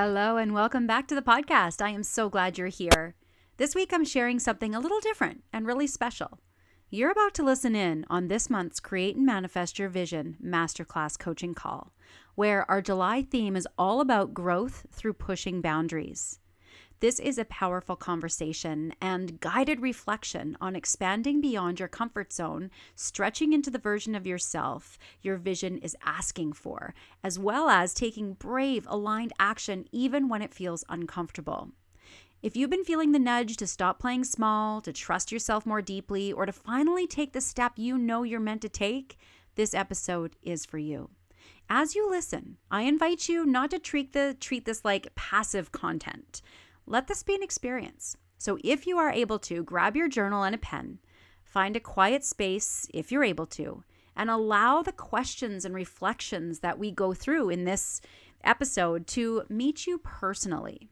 Hello, and welcome back to the podcast. I am so glad you're here. This week, I'm sharing something a little different and really special. You're about to listen in on this month's Create and Manifest Your Vision Masterclass coaching call, where our July theme is all about growth through pushing boundaries. This is a powerful conversation and guided reflection on expanding beyond your comfort zone, stretching into the version of yourself your vision is asking for, as well as taking brave, aligned action even when it feels uncomfortable. If you've been feeling the nudge to stop playing small, to trust yourself more deeply, or to finally take the step you know you're meant to take, this episode is for you. As you listen, I invite you not to treat this like passive content. Let this be an experience. So if you are able to, grab your journal and a pen, find a quiet space if you're able to, and allow the questions and reflections that we go through in this episode to meet you personally.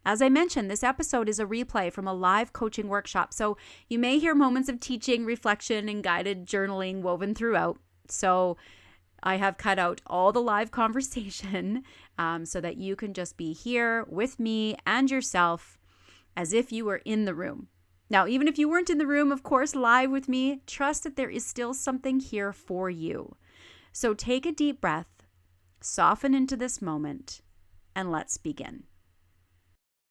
As I mentioned, this episode is a replay from a live coaching workshop, so you may hear moments of teaching, reflection, and guided journaling woven throughout. So I have cut out all the live conversation so that you can just be here with me and yourself as if you were in the room. Now, even if you weren't in the room, of course, live with me, trust that there is still something here for you. So take a deep breath, soften into this moment, and let's begin.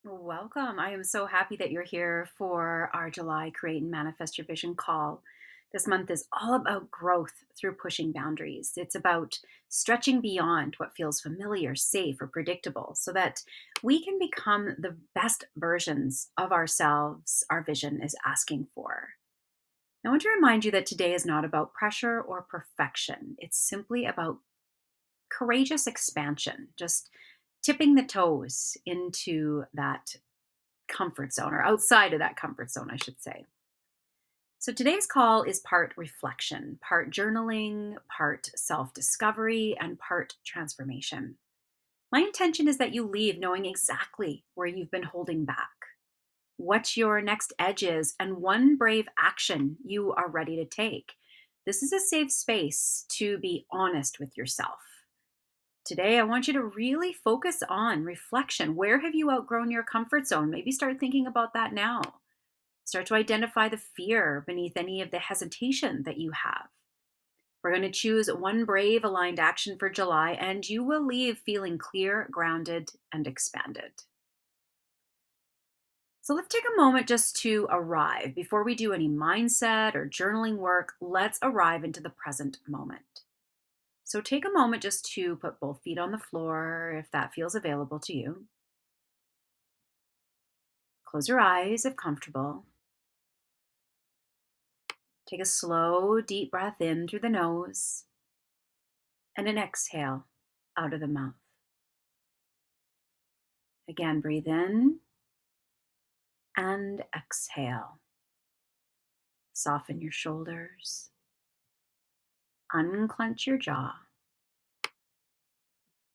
Welcome. I am so happy that you're here for our July Create and Manifest Your Vision call. This month is all about growth through pushing boundaries. It's about stretching beyond what feels familiar, safe, or predictable so that we can become the best versions of ourselves our vision is asking for. I want to remind you that today is not about pressure or perfection. It's simply about courageous expansion, just tipping the toes into that comfort zone or outside of that comfort zone, I should say. So today's call is part reflection, part journaling, part self-discovery, and part transformation. My intention is that you leave knowing exactly where you've been holding back, what your next edge is, and one brave action you are ready to take. This is a safe space to be honest with yourself. Today, I want you to really focus on reflection. Where have you outgrown your comfort zone? Maybe start thinking about that now. Start to identify the fear beneath any of the hesitation that you have. We're going to choose one brave aligned action for July, and you will leave feeling clear, grounded, and expanded. So let's take a moment just to arrive. Before we do any mindset or journaling work, let's arrive into the present moment. So take a moment just to put both feet on the floor if that feels available to you. Close your eyes if comfortable. Take a slow, deep breath in through the nose and an exhale out of the mouth. Again, breathe in and exhale. Soften your shoulders. Unclench your jaw.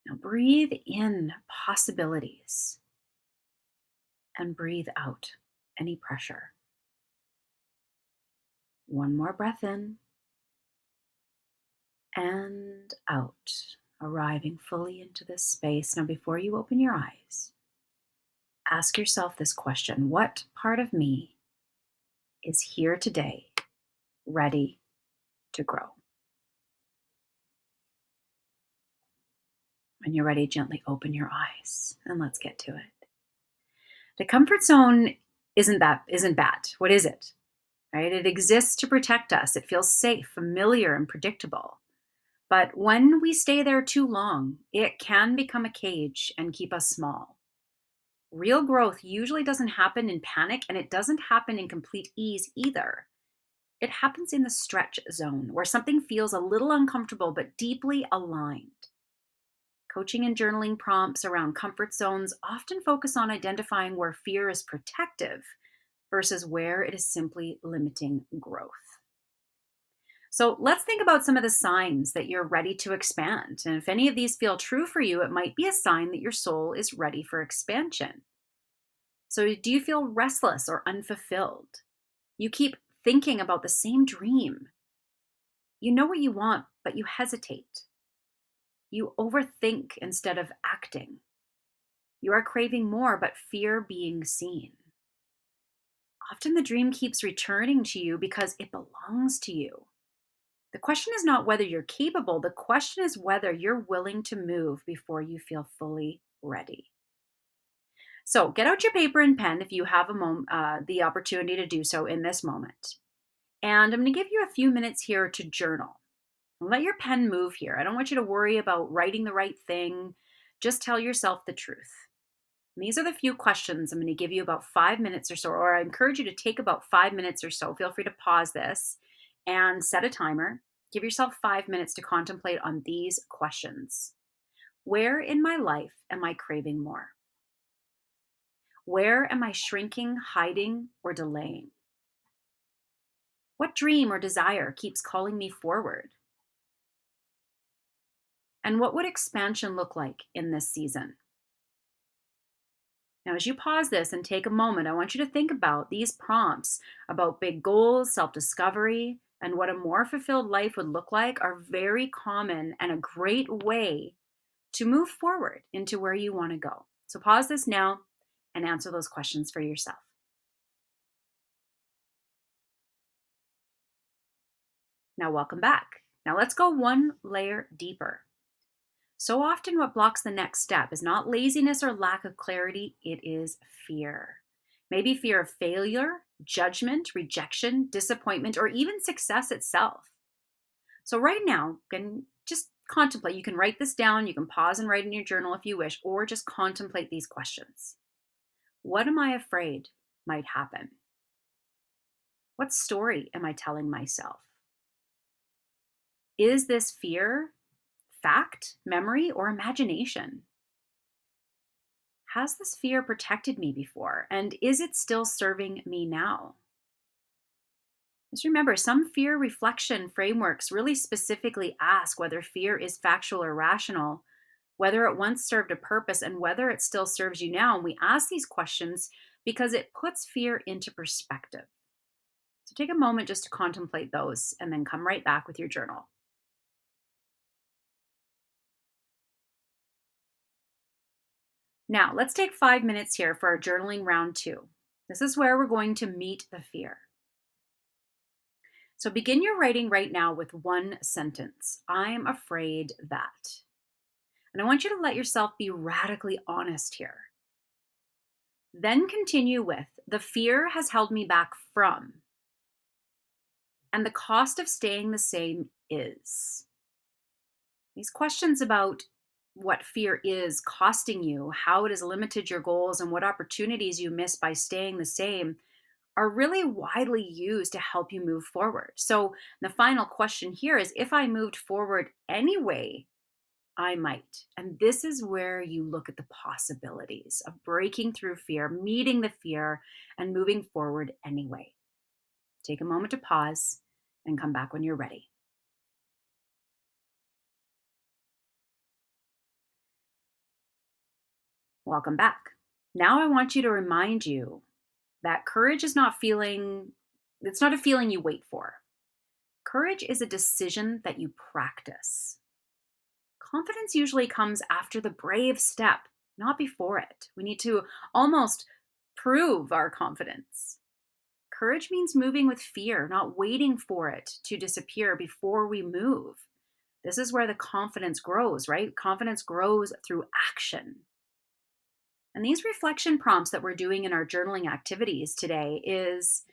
Now breathe in possibilities and breathe out any pressure. One more breath in and out, arriving fully into this space. Now, before you open your eyes, ask yourself this question: what part of me is here today, ready to grow? When you're ready, gently open your eyes and let's get to it. The comfort zone isn't bad. What is it? Right? It exists to protect us. It feels safe, familiar, and predictable. But when we stay there too long, it can become a cage and keep us small. Real growth usually doesn't happen in panic, and it doesn't happen in complete ease either. It happens in the stretch zone, where something feels a little uncomfortable but deeply aligned. Coaching and journaling prompts around comfort zones often focus on identifying where fear is protective versus where it is simply limiting growth. So let's think about some of the signs that you're ready to expand. And if any of these feel true for you, it might be a sign that your soul is ready for expansion. So do you feel restless or unfulfilled? You keep thinking about the same dream. You know what you want, but you hesitate. You overthink instead of acting. You are craving more, but fear being seen. Often the dream keeps returning to you because it belongs to you. The question is not whether you're capable, the question is whether you're willing to move before you feel fully ready. So get out your paper and pen if you have the opportunity to do so in this moment. And I'm going to give you a few minutes here to journal. Let your pen move here. I don't want you to worry about writing the right thing. Just tell yourself the truth. And these are the few questions I'm going to give you about 5 minutes or so, or I encourage you to take about 5 minutes or so. Feel free to pause this and set a timer. Give yourself 5 minutes to contemplate on these questions. Where in my life am I craving more? Where am I shrinking, hiding, or delaying? What dream or desire keeps calling me forward? And what would expansion look like in this season? Now, as you pause this and take a moment, I want you to think about these prompts about big goals, self discovery, and what a more fulfilled life would look like are very common and a great way to move forward into where you want to go. So, pause this now and answer those questions for yourself. Now, welcome back. Now, let's go one layer deeper. So often, what blocks the next step is not laziness or lack of clarity, it is fear. Maybe fear of failure, judgment, rejection, disappointment, or even success itself. So, right now, you can just contemplate. You can write this down, you can pause and write in your journal if you wish, or just contemplate these questions. What am I afraid might happen? What story am I telling myself? Is this fear fact, memory, or imagination? Has this fear protected me before? And is it still serving me now? Just remember, some fear reflection frameworks really specifically ask whether fear is factual or rational, whether it once served a purpose, and whether it still serves you now. And we ask these questions because it puts fear into perspective. So take a moment just to contemplate those and then come right back with your journal. Now, let's take 5 minutes here for our journaling round two. This is where we're going to meet the fear. So begin your writing right now with one sentence. I'm afraid that. And I want you to let yourself be radically honest here. Then continue with the fear has held me back from, and the cost of staying the same is. These questions about what fear is costing you, how it has limited your goals, and what opportunities you miss by staying the same are really widely used to help you move forward. So, the final question here is if I moved forward anyway, I might. And this is where you look at the possibilities of breaking through fear, meeting the fear, and moving forward anyway. Take a moment to pause and come back when you're ready. Welcome back. Now, I want you to remind you that courage is not feeling, it's not a feeling you wait for. Courage is a decision that you practice. Confidence usually comes after the brave step, not before it. We need to almost prove our confidence. Courage means moving with fear, not waiting for it to disappear before we move. This is where the confidence grows, right? Confidence grows through action. And these reflection prompts that we're doing in our journaling activities today is,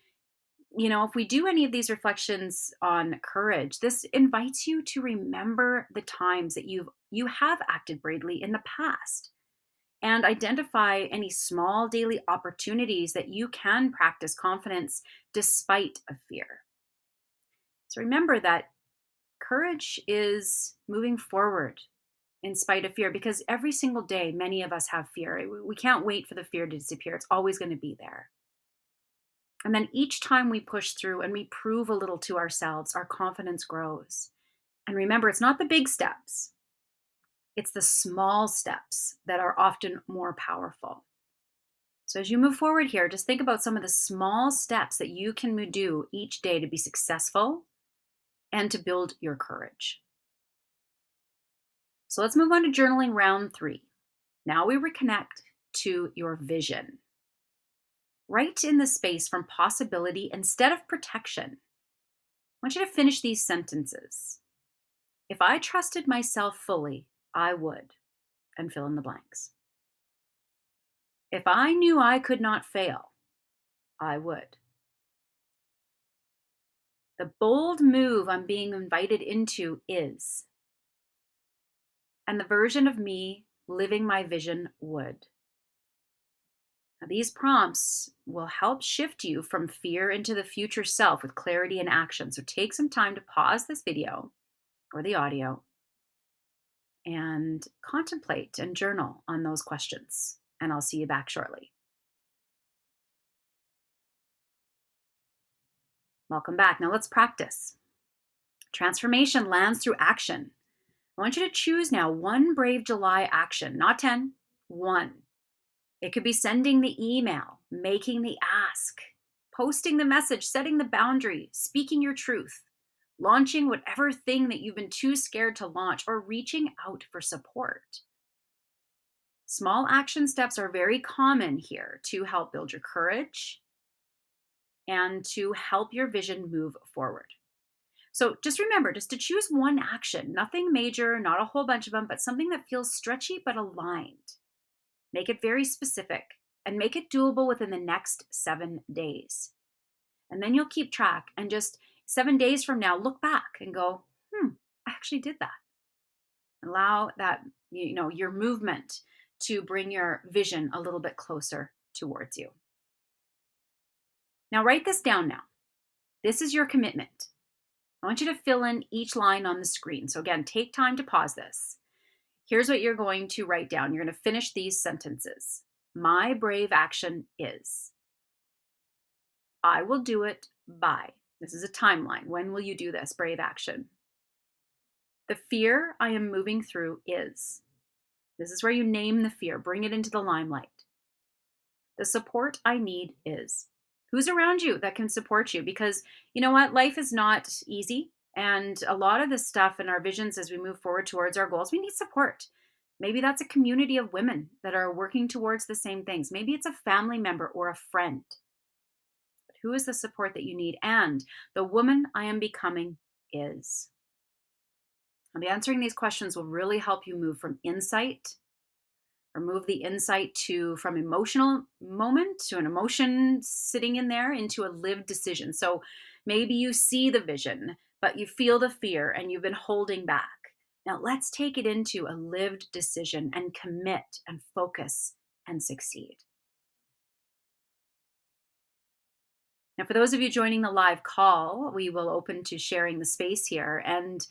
if we do any of these reflections on courage, this invites you to remember the times that you have acted bravely in the past and identify any small daily opportunities that you can practice confidence despite of fear. So remember that courage is moving forward in spite of fear because every single day many of us have fear. We can't wait for the fear to disappear. It's always going to be there. And then each time we push through and we prove a little to ourselves, our confidence grows. And remember, it's not the big steps, it's the small steps that are often more powerful. So as you move forward here, just think about some of the small steps that you can do each day to be successful and to build your courage. So let's move on to journaling round three. Now we reconnect to your vision. Write in the space from possibility instead of protection. I want you to finish these sentences. If I trusted myself fully, I would, and fill in the blanks. If I knew I could not fail, I would. The bold move I'm being invited into is, and the version of me living my vision would. Now, these prompts will help shift you from fear into the future self with clarity and action. So take some time to pause this video or the audio and contemplate and journal on those questions. And I'll see you back shortly. Welcome back. Now let's practice. Transformation lands through action. I want you to choose now one Brave July action, not 10, one. It could be sending the email, making the ask, posting the message, setting the boundary, speaking your truth, launching whatever thing that you've been too scared to launch, or reaching out for support. Small action steps are very common here to help build your courage and to help your vision move forward. So just remember, just to choose one action, nothing major, not a whole bunch of them, but something that feels stretchy but aligned. Make it very specific and make it doable within the next 7 days. And then you'll keep track and just 7 days from now, look back and go, I actually did that. Allow that, your movement to bring your vision a little bit closer towards you. Now write this down now. This is your commitment. I want you to fill in each line on the screen. So again, take time to pause this. Here's what you're going to write down. You're going to finish these sentences. My brave action is. I will do it by. This is a timeline. When will you do this brave action? The fear I am moving through is. This is where you name the fear. Bring it into the limelight. The support I need is. Who's around you that can support you? Because you know what? Life is not easy. And a lot of this stuff in our visions as we move forward towards our goals, we need support. Maybe that's a community of women that are working towards the same things. Maybe it's a family member or a friend. But who is the support that you need? And the woman I am becoming is. I'll be answering these questions will really help you move from insight, or move the insight from emotional moment to an emotion sitting in there into a lived decision. So maybe you see the vision, but you feel the fear and you've been holding back. Now let's take it into a lived decision and commit and focus and succeed. Now, for those of you joining the live call, we will open to sharing the space here. And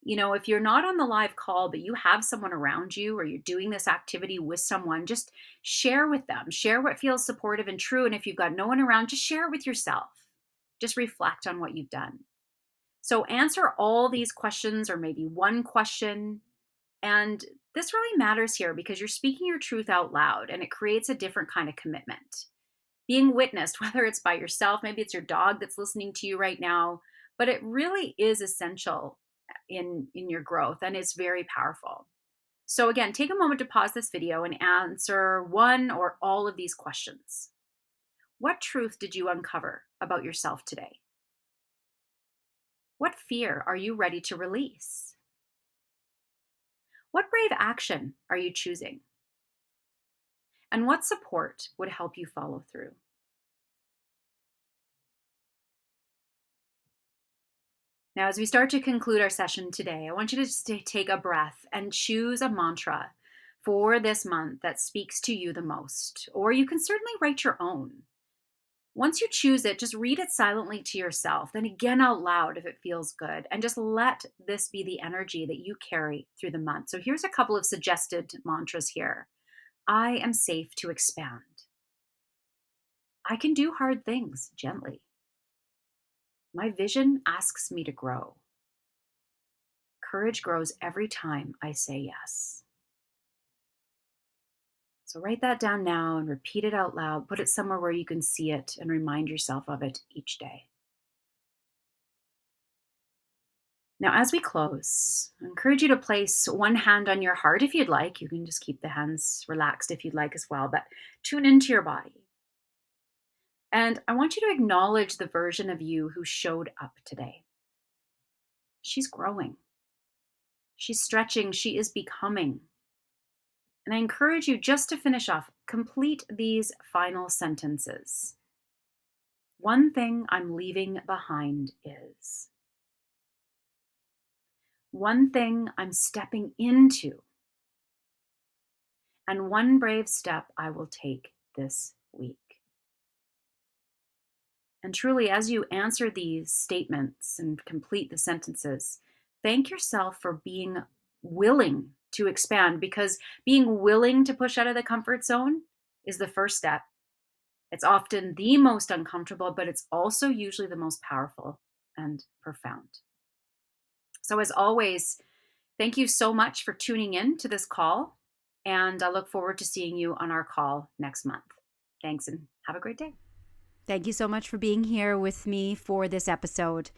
if you're not on the live call, but you have someone around you or you're doing this activity with someone, just share with them. Share what feels supportive and true. And if you've got no one around, just share it with yourself. Just reflect on what you've done. So answer all these questions or maybe one question. And this really matters here because you're speaking your truth out loud and it creates a different kind of commitment. Being witnessed, whether it's by yourself, maybe it's your dog that's listening to you right now, but it really is essential in your growth and it's very powerful. So again, take a moment to pause this video and answer one or all of these questions. What truth did you uncover about yourself today? What fear are you ready to release? What brave action are you choosing? And what support would help you follow through? Now, as we start to conclude our session today, I want you to just take a breath and choose a mantra for this month that speaks to you the most, or you can certainly write your own. Once you choose it, just read it silently to yourself, then again out loud if it feels good, and just let this be the energy that you carry through the month. So here's a couple of suggested mantras here. I am safe to expand. I can do hard things gently. My vision asks me to grow. Courage grows every time I say yes. So write that down now and repeat it out loud. Put it somewhere where you can see it and remind yourself of it each day. Now, as we close, I encourage you to place one hand on your heart if you'd like. You can just keep the hands relaxed if you'd like as well, but tune into your body. And I want you to acknowledge the version of you who showed up today. She's growing. She's stretching. She is becoming. And I encourage you just to finish off, complete these final sentences. One thing I'm leaving behind is. One thing I'm stepping into. And one brave step I will take this week. And truly, as you answer these statements and complete the sentences, thank yourself for being willing to expand, because being willing to push out of the comfort zone is the first step. It's often the most uncomfortable, but it's also usually the most powerful and profound. So as always, thank you so much for tuning in to this call, and I look forward to seeing you on our call next month. Thanks, and have a great day. Thank you so much for being here with me for this episode.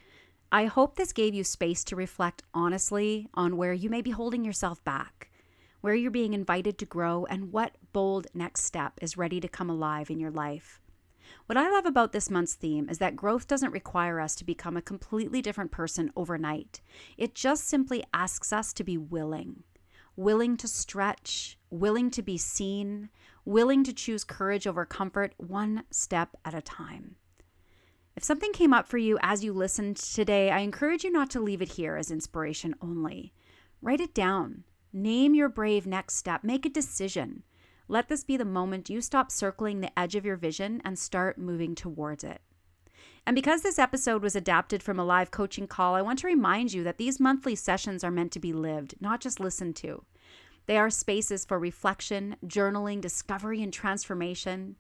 I hope this gave you space to reflect honestly on where you may be holding yourself back, where you're being invited to grow, and what bold next step is ready to come alive in your life. What I love about this month's theme is that growth doesn't require us to become a completely different person overnight. It just simply asks us to be willing to stretch, willing to be seen, willing to choose courage over comfort, one step at a time. If something came up for you as you listened today, I encourage you not to leave it here as inspiration only. Write it down. Name your brave next step. Make a decision. Let this be the moment you stop circling the edge of your vision and start moving towards it. And because this episode was adapted from a live coaching call, I want to remind you that these monthly sessions are meant to be lived, not just listened to. They are spaces for reflection, journaling, discovery, and transformation.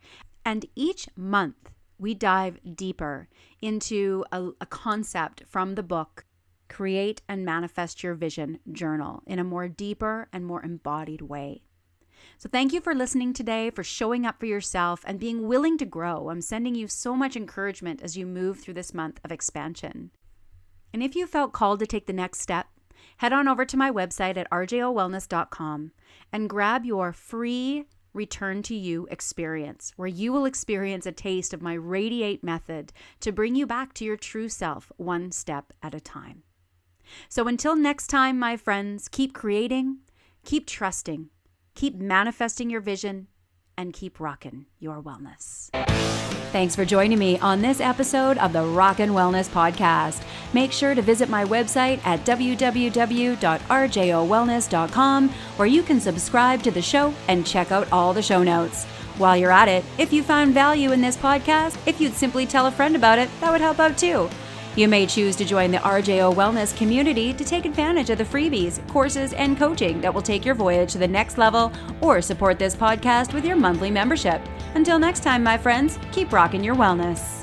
And each month, we dive deeper into a concept from the book, Create and Manifest Your Vision Journal, in a more deeper and more embodied way. So thank you for listening today, for showing up for yourself and being willing to grow. I'm sending you so much encouragement as you move through this month of expansion. And if you felt called to take the next step, head on over to my website at rjowellness.com and grab your free Return to You experience, where you will experience a taste of my Radiate method to bring you back to your true self, one step at a time. So until next time, my friends, keep creating, keep trusting, keep manifesting your vision, and keep rocking your wellness. Thanks for joining me on this episode of the Rockin' Wellness Podcast. Make sure to visit my website at www.rjowellness.com, where you can subscribe to the show and check out all the show notes. While you're at it, if you found value in this podcast, if you'd simply tell a friend about it, that would help out too. You may choose to join the R.J.O Wellness community to take advantage of the freebies, courses, and coaching that will take your voyage to the next level, or support this podcast with your monthly membership. Until next time, my friends, keep rocking your wellness.